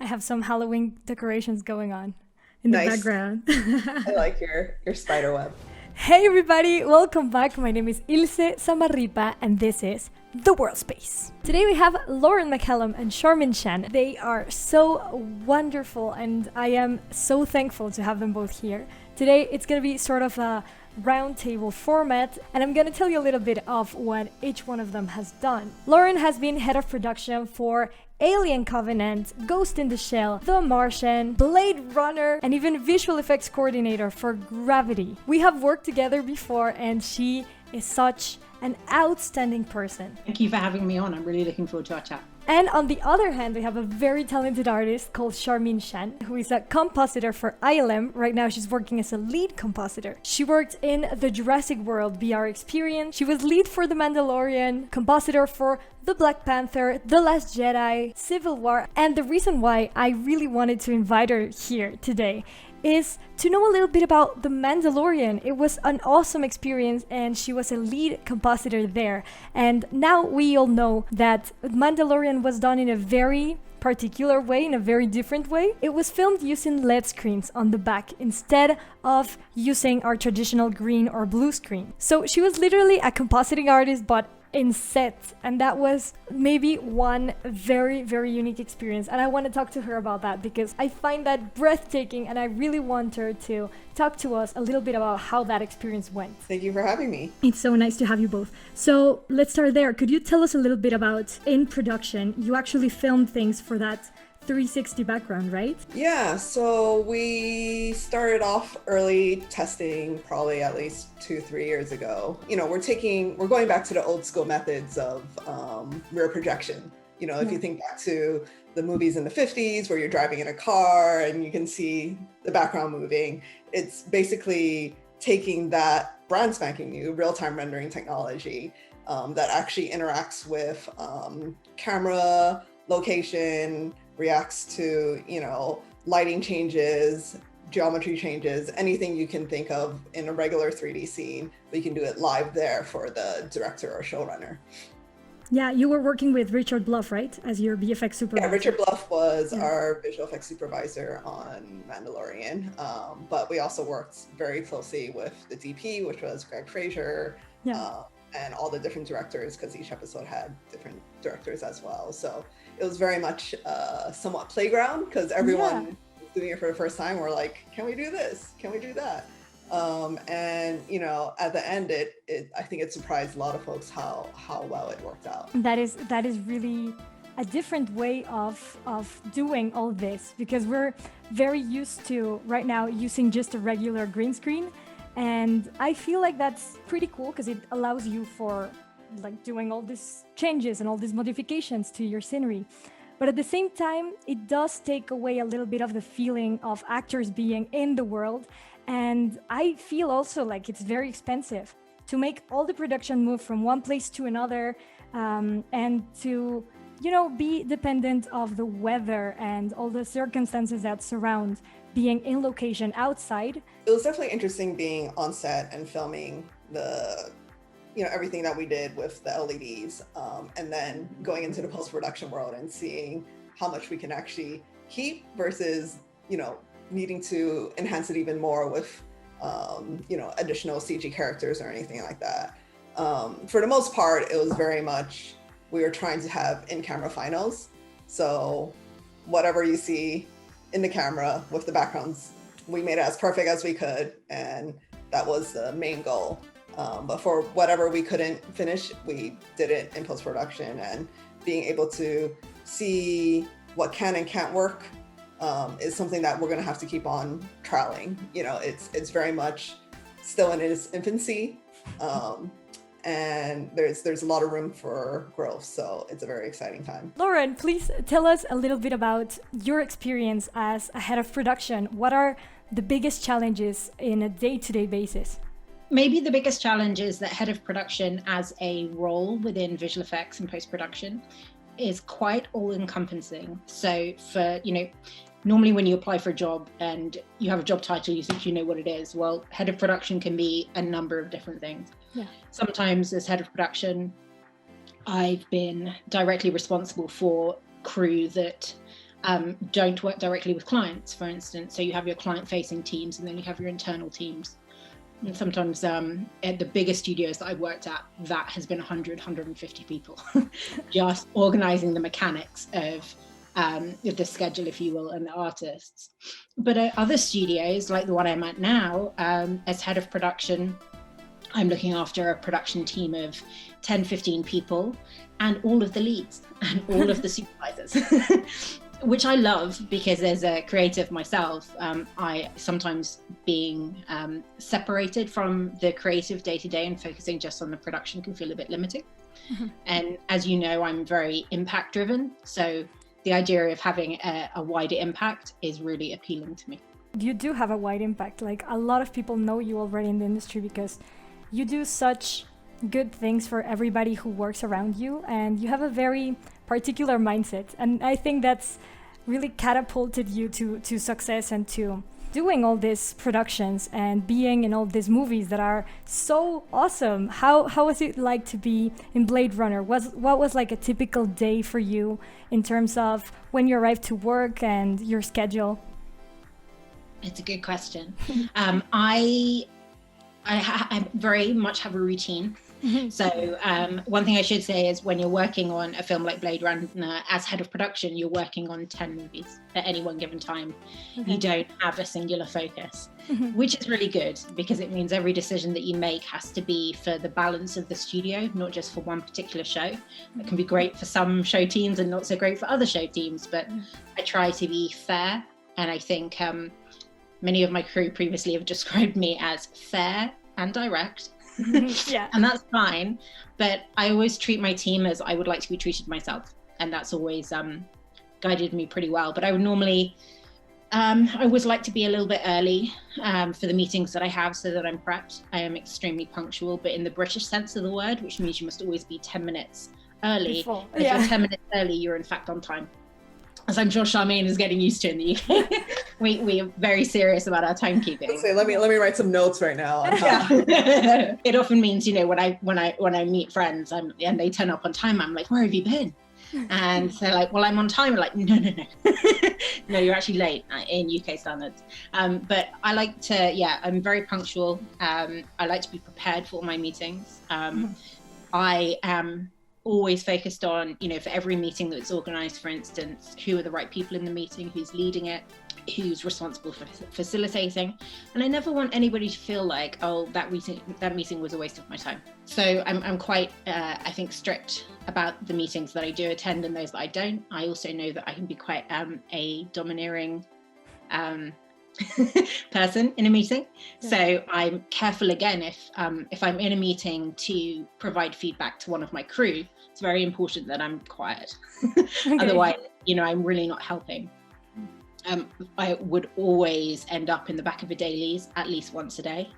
I have some Halloween decorations going on in the Nice. background. I like your spider web. Hey everybody, welcome back. My name is Ilse Zamarripa and this is The Worldspace. Today we have Lauren McCallum and Charmaine Chan. They are so wonderful and I am so thankful to have them both here. Today it's going to be sort of a roundtable format and I'm going to tell you a little bit of what each one of them has done. Lauren has been head of production for Alien Covenant, Ghost in the Shell, The Martian, Blade Runner, and even visual effects coordinator for Gravity. We have worked together before and she is such an outstanding person. Thank you for having me on. I'm really looking forward to our chat. And on the other hand, we have a very talented artist called Charmaine Chan, who is a compositor for ILM. Right now, she's working as a lead compositor. She worked in the Jurassic World VR experience. She was lead for The Mandalorian, compositor for The Black Panther, The Last Jedi, Civil War. And the reason why I really wanted to invite her here today is to know a little bit about The Mandalorian. It was an awesome experience and she was a lead compositor there. And now we all know that Mandalorian was done in a very particular way, in a very different way. It was filmed using LED screens on the back instead of using our traditional green or blue screen. So she was literally a compositing artist, but in set, and that was maybe one very unique experience, and I want to talk to her about that because I find that breathtaking and I really want her to talk to us a little bit about how that experience went. Thank you for having me. It's so nice to have you both. So let's start there. Could you tell us a little bit about in production? You actually filmed things for that 360 background, right? Yeah, so we started off early testing probably at least 2-3 years ago. You know, we're going back to the old school methods of rear projection. You know, if you think back to the movies in the 50s where you're driving in a car and you can see the background moving, it's basically taking that brand spanking new real-time rendering technology that actually interacts with camera, location, reacts to, you know, lighting changes, geometry changes, anything you can think of in a regular 3D scene, but you can do it live there for the director or showrunner. Yeah, you were working with Richard Bluff, right? As your VFX supervisor. Yeah, Richard Bluff was our visual effects supervisor on Mandalorian, but we also worked very closely with the DP, which was Greg Fraser, and all the different directors, because each episode had different directors as well. So it was very much somewhat playground because everyone was doing it for the first time. We're like, can we do this? Can we do that? And you know, at the end, I think it surprised a lot of folks how well it worked out. That is really a different way of doing all this because we're very used to right now using just a regular green screen. And I feel like that's pretty cool because it allows you for like doing all these changes and all these modifications to your scenery. But at the same time, it does take away a little bit of the feeling of actors being in the world. And I feel also like it's very expensive to make all the production move from one place to another and to, you know, be dependent of the weather and all the circumstances that surround being in location outside. It was definitely interesting being on set and filming everything that we did with the LEDs, and then going into the post-production world and seeing how much we can actually keep versus, you know, needing to enhance it even more with, additional CG characters or anything like that. For the most part, it was very much, we were trying to have in-camera finals. So whatever you see in the camera with the backgrounds, we made it as perfect as we could. And that was the main goal. But for whatever we couldn't finish, we did it in post-production, and being able to see what can and can't work is something that we're going to have to keep on trialing. You know, it's very much still in its infancy, and there's a lot of room for growth. So it's a very exciting time. Lauren, please tell us a little bit about your experience as a head of production. What are the biggest challenges in a day-to-day basis? Maybe the biggest challenge is that head of production as a role within visual effects and post-production is quite all-encompassing. So for, you know, normally when you apply for a job and you have a job title, you think you know what it is. Well, head of production can be a number of different things. Yeah. Sometimes as head of production, I've been directly responsible for crew that don't work directly with clients, for instance. So you have your client-facing teams, and then you have your internal teams. And sometimes at the bigger studios that I've worked at, that has been 100, 150 people, just organizing the mechanics of the schedule, if you will, and the artists. But at other studios, like the one I'm at now, as head of production, I'm looking after a production team of 10, 15 people, and all of the leads and all of the supervisors. Which I love, because as a creative myself, I sometimes being separated from the creative day to day and focusing just on the production can feel a bit limiting. Mm-hmm. And as you know, I'm very impact driven. So the idea of having a wider impact is really appealing to me. You do have a wide impact. Like, a lot of people know you already in the industry because you do such good things for everybody who works around you, and you have a very particular mindset, and I think that's really catapulted you to success and to doing all these productions and being in all these movies that are so awesome. How was it like to be in Blade Runner? What was like a typical day for you in terms of when you arrived to work and your schedule? It's a good question. I very much have a routine. So one thing I should say is, when you're working on a film like Blade Runner as head of production, you're working on 10 movies at any one given time. Okay. You don't have a singular focus, which is really good, because it means every decision that you make has to be for the balance of the studio, not just for one particular show. It can be great for some show teams and not so great for other show teams, but I try to be fair. And I think many of my crew previously have described me as fair and direct. Yeah. And that's fine, but I always treat my team as I would like to be treated myself, and that's always guided me pretty well. But I would normally I always like to be a little bit early for the meetings that I have, so that I'm prepped. I am extremely punctual, but in the British sense of the word, which means you must always be 10 minutes early. If you're 10 minutes early, you're in fact on time, as I'm sure Charmaine is getting used to in the UK. we are very serious about our timekeeping. So let me write some notes right now. It often means, when I meet friends and they turn up on time, I'm like, where have you been? And they're like, well, I'm on time. I'm like, no. No, you're actually late in UK standards. But I like to, I'm very punctual. I like to be prepared for all my meetings. I am always focused on, for every meeting that's organized, for instance, who are the right people in the meeting, who's leading it, who's responsible for facilitating. And I never want anybody to feel like, oh, that meeting was a waste of my time. So I'm quite, I think, strict about the meetings that I do attend and those that I don't. I also know that I can be quite a domineering person in a meeting. Yeah. So I'm careful again, if I'm in a meeting to provide feedback to one of my crew, it's very important that I'm quiet. Okay. Otherwise, I'm really not helping. I would always end up in the back of a dailies at least once a day.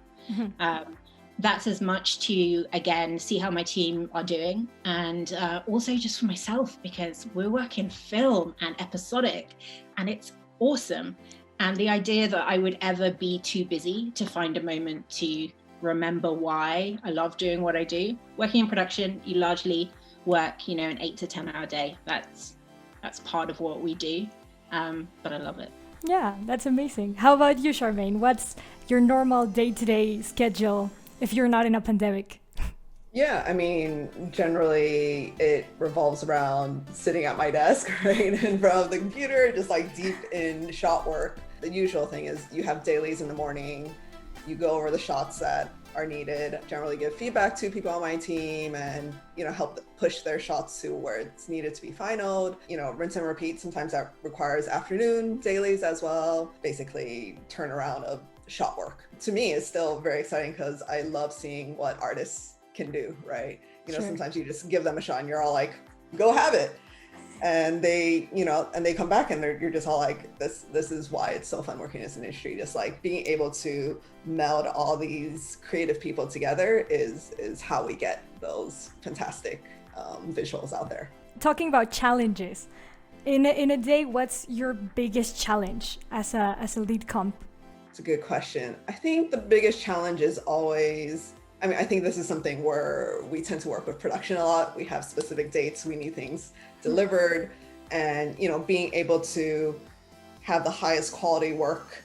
That's as much to, again, see how my team are doing, and also just for myself, because we're working film and episodic, and it's awesome. And the idea that I would ever be too busy to find a moment to remember why I love doing what I do. Working in production, you largely work, an 8 to 10 hour day. That's part of what we do. But I love it. Yeah, that's amazing. How about you, Charmaine? What's your normal day-to-day schedule if you're not in a pandemic? Yeah, generally it revolves around sitting at my desk, right, in front of the computer, just like deep in shot work. The usual thing is you have dailies in the morning, you go over the shots that are needed, generally give feedback to people on my team, and help push their shots to where it's needed to be finaled. Rinse and repeat. Sometimes that requires afternoon dailies as well. Basically, turnaround of shot work to me is still very exciting, because I love seeing what artists can do, right? Sure. Sometimes you just give them a shot and you're all like, go have it. And they, and they come back and you're just all like, this is why it's so fun working in this industry. Just like being able to meld all these creative people together is how we get those fantastic visuals out there. Talking about challenges, in a day, what's your biggest challenge as a lead comp? It's a good question. I think the biggest challenge is always, I think this is something where we tend to work with production a lot. We have specific dates, we need things delivered. and, you know, being able to have the highest quality work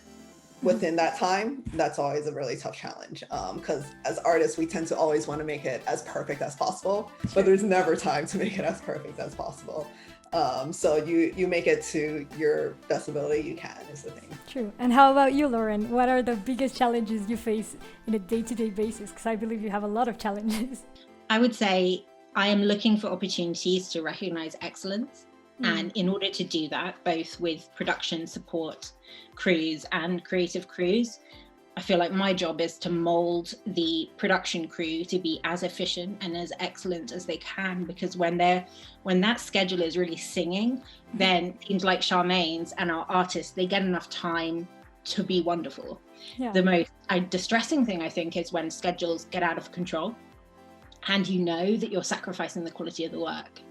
within that time, that's always a really tough challenge. Because as artists, we tend to always want to make it as perfect as possible, but there's never time to make it as perfect as possible. So you make it to your best ability you can is the thing. True. And how about you, Lauren? What are the biggest challenges you face in a day-to-day basis? Because I believe you have a lot of challenges. I would say I am looking for opportunities to recognize excellence. And in order to do that, both with production support crews and creative crews, I feel like my job is to mold the production crew to be as efficient and as excellent as they can, because when that schedule is really singing, then teams like Charmaines and our artists, they get enough time to be wonderful. Yeah. The most distressing thing, I think, is when schedules get out of control and you know that you're sacrificing the quality of the work.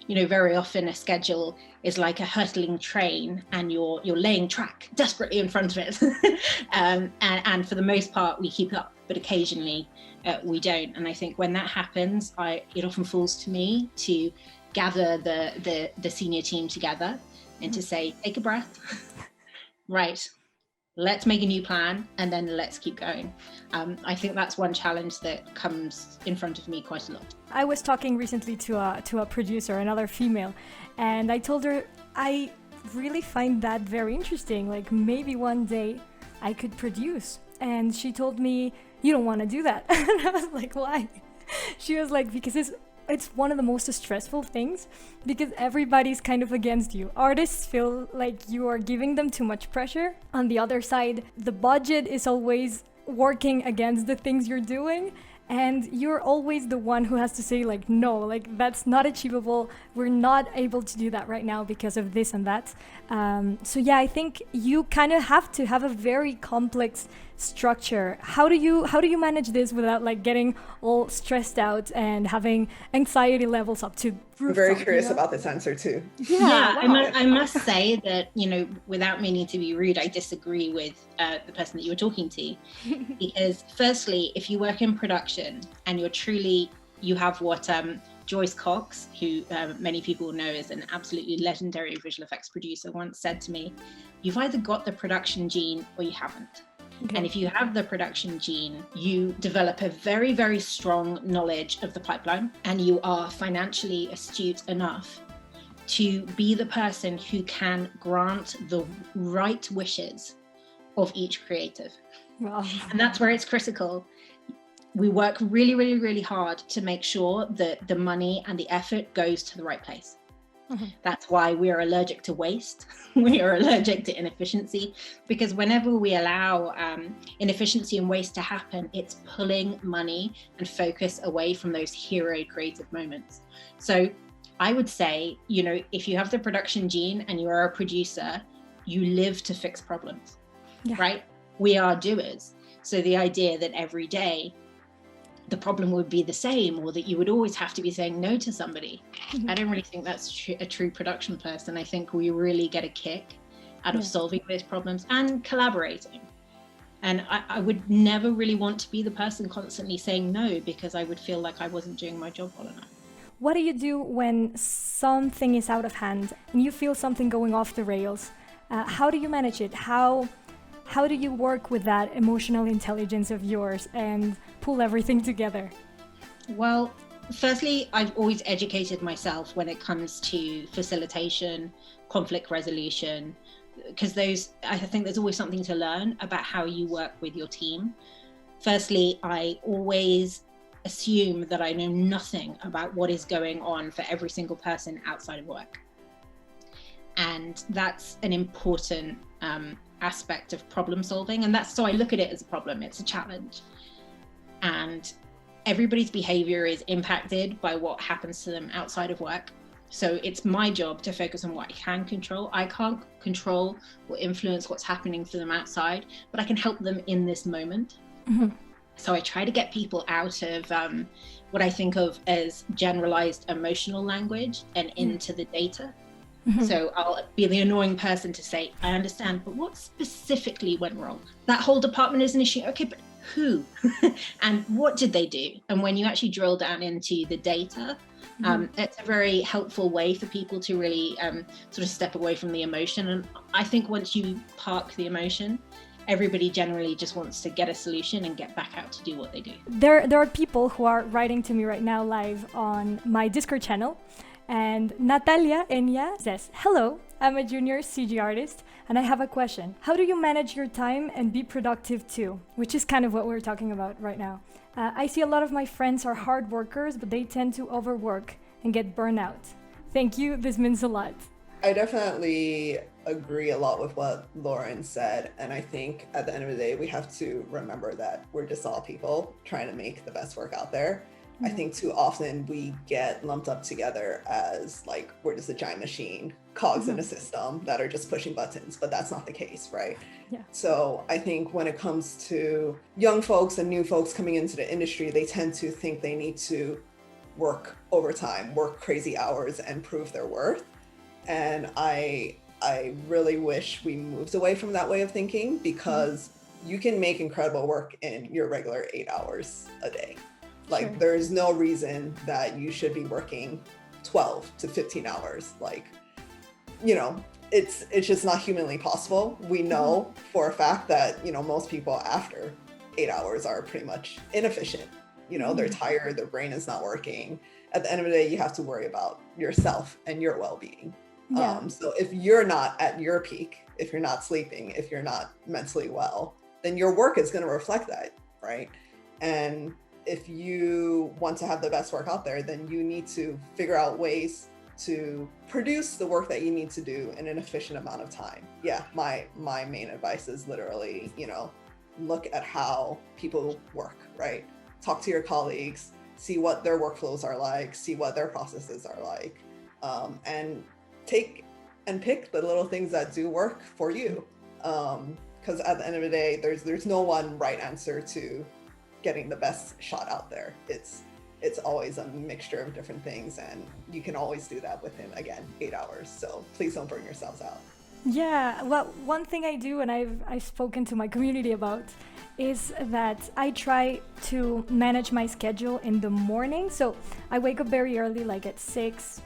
You know, very often a schedule is like a hurtling train and you're laying track desperately in front of it. And for the most part, we keep up, but occasionally we don't. And I think when that happens, it often falls to me to gather the senior team together and to say, take a breath, right, let's make a new plan, and then let's keep going. I think that's one challenge that comes in front of me quite a lot. I was talking recently to a producer, another female, and I told her I really find that very interesting. Like, maybe one day I could produce. And she told me, you don't want to do that. And I was like, why? She was like, because it's one of the most stressful things, because everybody's kind of against you. Artists feel like you are giving them too much pressure. On the other side, the budget is always working against the things you're doing, and you're always the one who has to say, like, no, like, that's not achievable. We're not able to do that right now because of this and that. So yeah, I think you kind of have to have a very complex structure. How do you manage this without like getting all stressed out and having anxiety levels up to rooftop? I'm very curious about this answer too. Yeah, wow. I must say that, you know, without meaning to be rude, I disagree with the person that you were talking to. Because firstly, if you work in production and you have what Joyce Cox, who many people know is an absolutely legendary visual effects producer, once said to me, you've either got the production gene or you haven't. Okay. And if you have the production gene, you develop a very, very strong knowledge of the pipeline, and you are financially astute enough to be the person who can grant the right wishes of each creative. Wow. And that's where it's critical. We work really, really, really hard to make sure that the money and the effort goes to the right place. Mm-hmm. That's why we are allergic to waste. We are allergic to inefficiency, because whenever we allow inefficiency and waste to happen, it's pulling money and focus away from those hero creative moments. So I would say, you know, if you have the production gene and you are a producer, you live to fix problems, right? We are doers. So the idea that every day the problem would be the same, or that you would always have to be saying no to somebody. Mm-hmm. I don't really think that's a true production person. I think we really get a kick out of solving those problems and collaborating. And I would never really want to be the person constantly saying no, because I would feel like I wasn't doing my job well enough. What do you do when something is out of hand and you feel something going off the rails? How do you manage it? How do you work with that emotional intelligence of yours and pull everything together? Well, firstly, I've always educated myself when it comes to facilitation, conflict resolution, because I think there's always something to learn about how you work with your team. Firstly, I always assume that I know nothing about what is going on for every single person outside of work. And that's an important aspect of problem solving. And so I look at it as a problem, it's a challenge. And everybody's behavior is impacted by what happens to them outside of work. So it's my job to focus on what I can control. I can't control or influence what's happening to them outside, but I can help them in this moment. Mm-hmm. So I try to get people out of what I think of as generalized emotional language and into the data. Mm-hmm. So I'll be the annoying person to say, I understand, but what specifically went wrong? That whole department is an issue. Okay, but who? And what did they do? And when you actually drill down into the data, It's a very helpful way for people to really sort of step away from the emotion. And I think once you park the emotion, everybody generally just wants to get a solution and get back out to do what they do. There are people who are writing to me right now live on my Discord channel. And Natalia Enya says, hello, I'm a junior CG artist and I have a question. How do you manage your time and be productive too? Which is kind of what we're talking about right now. I see a lot of my friends are hard workers, but they tend to overwork and get burnout. Thank you, this means a lot. I definitely agree a lot with what Lauren said. And I think at the end of the day, we have to remember that we're just all people trying to make the best work out there. I think too often we get lumped up together as like, we're just a giant machine, cogs in a system that are just pushing buttons, but that's not the case, right? Yeah. So I think when it comes to young folks and new folks coming into the industry, they tend to think they need to work overtime, work crazy hours and prove their worth. And I really wish we moved away from that way of thinking, because you can make incredible work in your regular 8 hours a day. Like, Sure. There's no reason that you should be working 12 to 15 hours. Like, it's just not humanly possible. We know for a fact that, most people after 8 hours are pretty much inefficient. They're tired, their brain is not working. At the end of the day, you have to worry about yourself and your well-being. Yeah. So if you're not at your peak, if you're not sleeping, if you're not mentally well, then your work is going to reflect that, right? And if you want to have the best work out there, then you need to figure out ways to produce the work that you need to do in an efficient amount of time. Yeah, my main advice is literally, look at how people work, right? Talk to your colleagues, see what their workflows are like, see what their processes are like, and take and pick the little things that do work for you. Because at the end of the day, there's no one right answer to getting the best shot out there. It's always a mixture of different things, and you can always do that within, again, 8 hours. So please don't burn yourselves out. Yeah, well, one thing I do, and I've spoken to my community about, is that I try to manage my schedule in the morning. So I wake up very early, like at 6,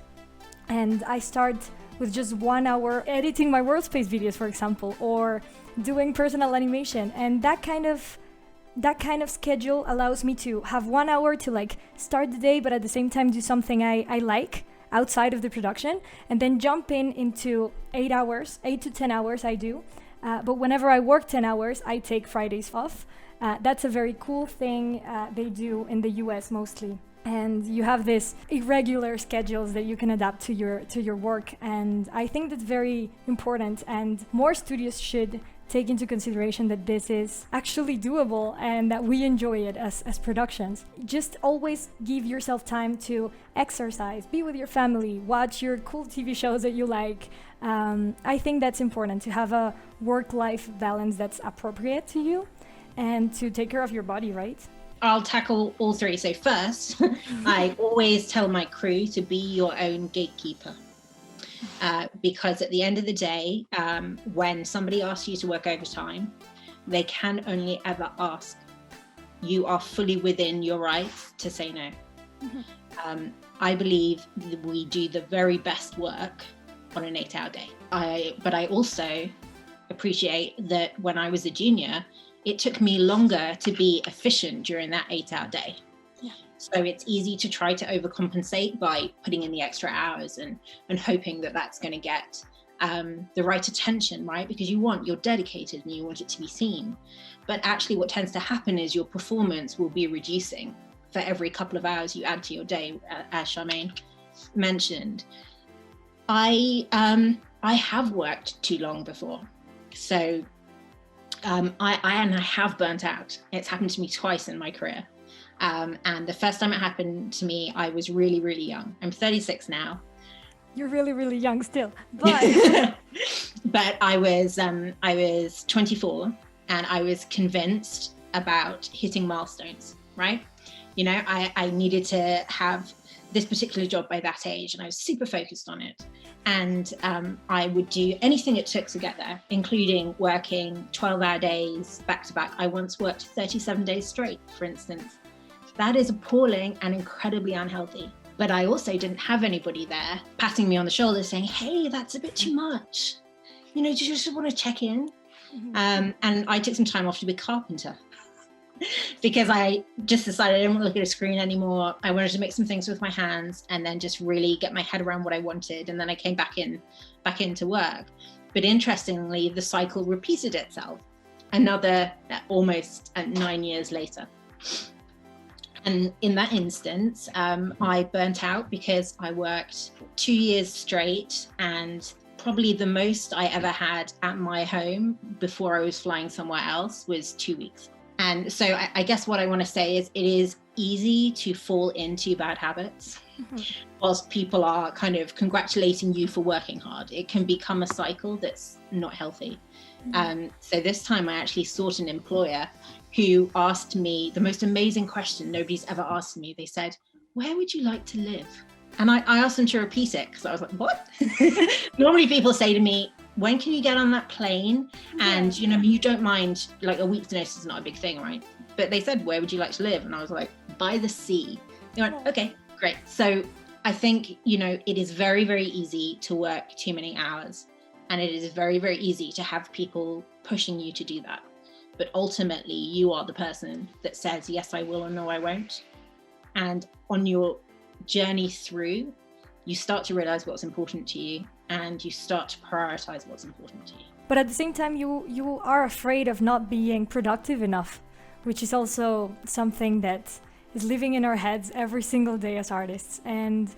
and I start with just 1 hour editing my Worldspace videos, for example, or doing personal animation. And that kind of schedule allows me to have 1 hour to like start the day, but at the same time do something I like outside of the production, and then jump into 8 to 10 hours I do. But whenever I work 10 hours, I take Fridays off. That's a very cool thing they do in the US mostly. And you have this irregular schedules that you can adapt to your work. And I think that's very important, and more studios should take into consideration that this is actually doable and that we enjoy it as productions. Just always give yourself time to exercise, be with your family, watch your cool TV shows that you like. I think that's important, to have a work-life balance that's appropriate to you and to take care of your body, right? I'll tackle all three. So first, I always tell my crew to be your own gatekeeper. Because at the end of the day, when somebody asks you to work overtime, they can only ever ask. You are fully within your rights to say no. I believe that we do the very best work on an 8-hour day. But I also appreciate that when I was a junior, it took me longer to be efficient during that 8-hour day. So it's easy to try to overcompensate by putting in the extra hours and hoping that that's going to get the right attention, right? Because you're dedicated and you want it to be seen. But actually what tends to happen is your performance will be reducing for every couple of hours you add to your day, as Charmaine mentioned. I have worked too long before. So I have burnt out. It's happened to me twice in my career. And the first time it happened to me, I was really, really young. I'm 36 now. You're really, really young still, but but I was 24, and I was convinced about hitting milestones, right? I needed to have this particular job by that age, and I was super focused on it. And I would do anything it took to get there, including working 12-hour days back to back. I once worked 37 days straight, for instance. That is appalling and incredibly unhealthy. But I also didn't have anybody there patting me on the shoulder saying, hey, that's a bit too much. Do you just want to check in? And I took some time off to be a carpenter because I just decided I didn't want to look at a screen anymore. I wanted to make some things with my hands and then just really get my head around what I wanted. And then I came back into work. But interestingly, the cycle repeated itself another almost 9 years later. And in that instance, I burnt out because I worked 2 years straight, and probably the most I ever had at my home before I was flying somewhere else was 2 weeks. And so I guess what I want to say is it is easy to fall into bad habits. Whilst people are kind of congratulating you for working hard, it can become a cycle that's not healthy. So this time I actually sought an employer who asked me the most amazing question nobody's ever asked me. They said, where would you like to live? And I asked them to repeat it because I was like, what? Normally people say to me, when can you get on that plane? And, you don't mind, like a week's notice is not a big thing, right? But they said, where would you like to live? And I was like, by the sea. They went, okay, great. So I think, it is very, very easy to work too many hours. And it is very, very easy to have people pushing you to do that. But ultimately, you are the person that says, yes, I will, or no, I won't. And on your journey through, you start to realize what's important to you, and you start to prioritize what's important to you. But at the same time, you are afraid of not being productive enough, which is also something that is living in our heads every single day as artists. And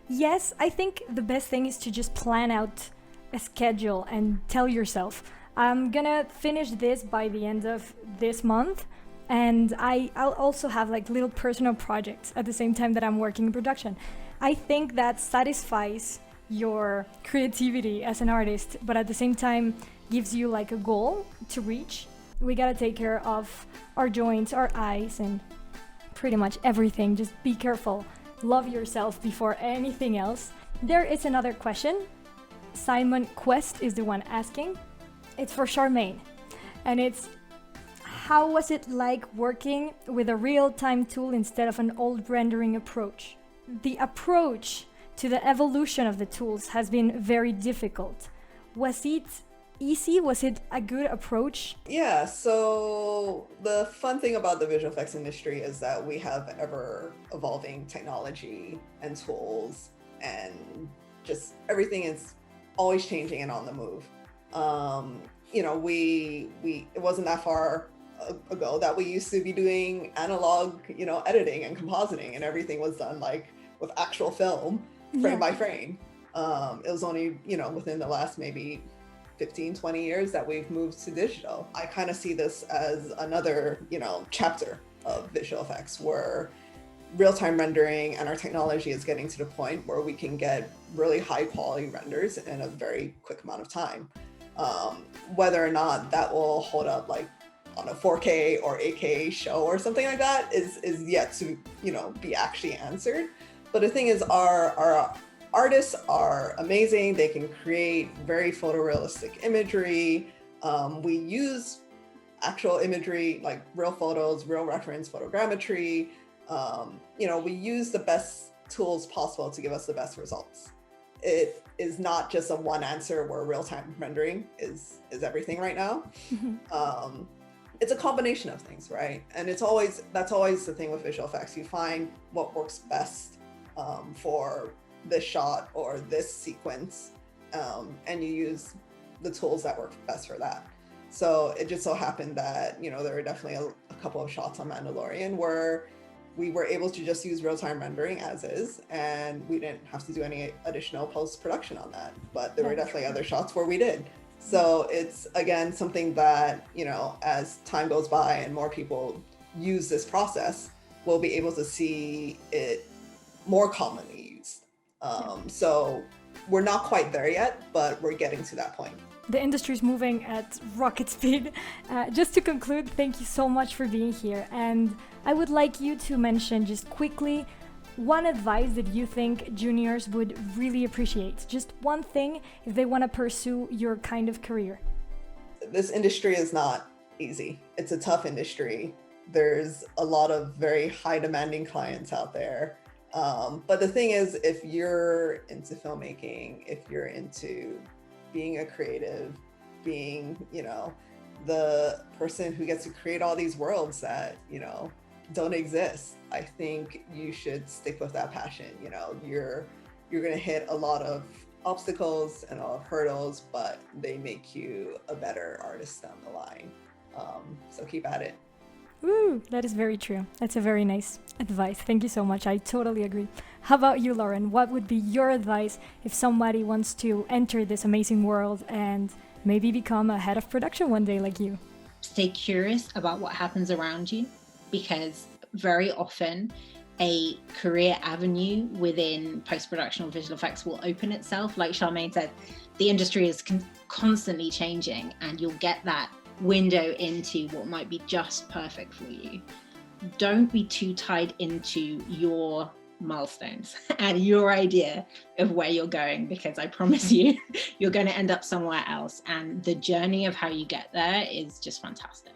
yes, I think the best thing is to just plan out a schedule and tell yourself, I'm gonna finish this by the end of this month, and I'll also have like little personal projects at the same time that I'm working in production. I think that satisfies your creativity as an artist, but at the same time gives you like a goal to reach. We gotta take care of our joints, our eyes, and pretty much everything. Just be careful. Love yourself before anything else. There is another question. Simon Quest is the one asking. It's for Charmaine, and it's, how was it like working with a real-time tool instead of an old rendering approach? The approach to the evolution of the tools has been very difficult. Was it easy? Was it a good approach? Yeah, so the fun thing about the visual effects industry is that we have ever evolving technology and tools, and just everything is always changing and on the move. It wasn't that far ago that we used to be doing analog, editing and compositing, and everything was done like with actual film, frame by frame. It was only, within the last maybe 15, 20 years that we've moved to digital. I kind of see this as another, chapter of visual effects where real-time rendering and our technology is getting to the point where we can get really high quality renders in a very quick amount of time. Whether or not that will hold up like on a 4K or 8K show or something like that is yet to, be actually answered. But the thing is, our artists are amazing. They can create very photorealistic imagery. We use actual imagery like real photos, real reference photogrammetry. We use the best tools possible to give us the best results. It is not just a one answer where real-time rendering is everything right now. It's a combination of things, right? And that's always the thing with visual effects. You find what works best for this shot or this sequence, and you use the tools that work best for that. So it just so happened that, there were definitely a couple of shots on Mandalorian where we were able to just use real-time rendering as is, and we didn't have to do any additional post-production on that. But there were definitely other shots where we did. So it's, again, something that, as time goes by and more people use this process, we'll be able to see it more commonly used. So we're not quite there yet, but we're getting to that point. The industry is moving at rocket speed. Just to conclude, thank you so much for being here. And I would like you to mention just quickly one advice that you think juniors would really appreciate. Just one thing if they want to pursue your kind of career. This industry is not easy. It's a tough industry. There's a lot of very high demanding clients out there. But the thing is, if you're into filmmaking, if you're into being a creative, being, the person who gets to create all these worlds that, don't exist, I think you should stick with that passion. You're going to hit a lot of obstacles and a lot of hurdles, but they make you a better artist down the line. So keep at it. Woo, that is very true. That's a very nice advice. Thank you so much. I totally agree. How about you, Lauren? What would be your advice if somebody wants to enter this amazing world and maybe become a head of production one day like you? Stay curious about what happens around you, because very often a career avenue within post-production or visual effects will open itself. Like Charmaine said, the industry is constantly changing, and you'll get that window into what might be just perfect for you. Don't be too tied into your milestones and your idea of where you're going, because I promise you, you're going to end up somewhere else. And the journey of how you get there is just fantastic.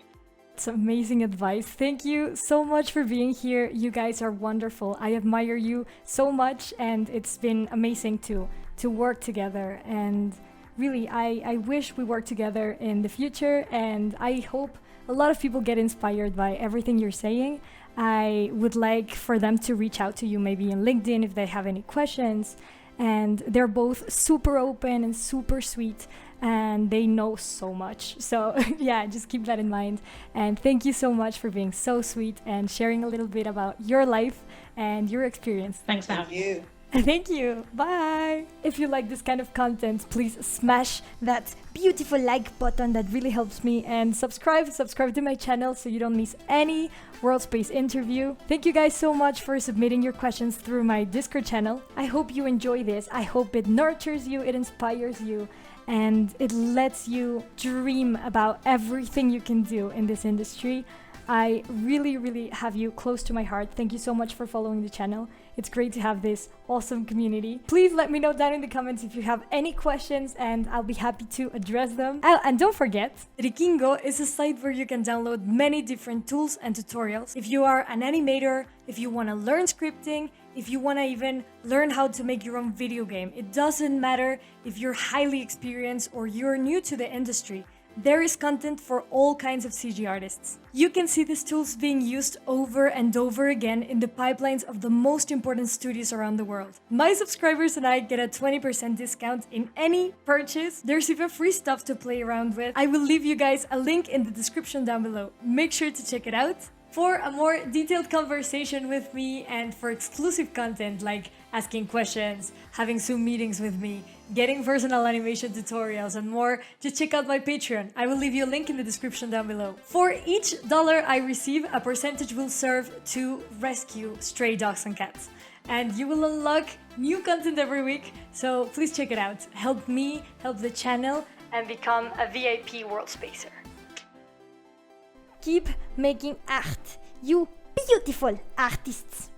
It's amazing advice. Thank you so much for being here. You guys are wonderful. I admire you so much, and it's been amazing to work together. And really, I wish we work together in the future, and I hope a lot of people get inspired by everything you're saying. I would like for them to reach out to you maybe in LinkedIn if they have any questions. And they're both super open and super sweet, and they know so much. So yeah, just keep that in mind. And thank you so much for being so sweet and sharing a little bit about your life and your experience. Thanks for having me. Thank you. Bye. If you like this kind of content, please smash that beautiful like button. That really helps me. And subscribe to my channel so you don't miss any Worldspace interview. Thank you guys so much for submitting your questions through my Discord channel. I hope you enjoy this. I hope it nurtures you, it inspires you, and it lets you dream about everything you can do in this industry. I really, really have you close to my heart. Thank you so much for following the channel. It's great to have this awesome community. Please let me know down in the comments if you have any questions, and I'll be happy to address them. Oh, and don't forget, Rikingo is a site where you can download many different tools and tutorials. If you are an animator, if you want to learn scripting, if you want to even learn how to make your own video game, it doesn't matter if you're highly experienced or you're new to the industry. There is content for all kinds of CG artists. You can see these tools being used over and over again in the pipelines of the most important studios around the world. My subscribers and I get a 20% discount in any purchase. There's even free stuff to play around with. I will leave you guys a link in the description down below. Make sure to check it out. For a more detailed conversation with me and for exclusive content like asking questions, having Zoom meetings with me, getting personal animation tutorials and more, just check out my Patreon. I will leave you a link in the description down below. For each $1 I receive, a percentage will serve to rescue stray dogs and cats. And you will unlock new content every week, so please check it out. Help me, help the channel, and become a VIP Worldspacer. Keep making art, you beautiful artists.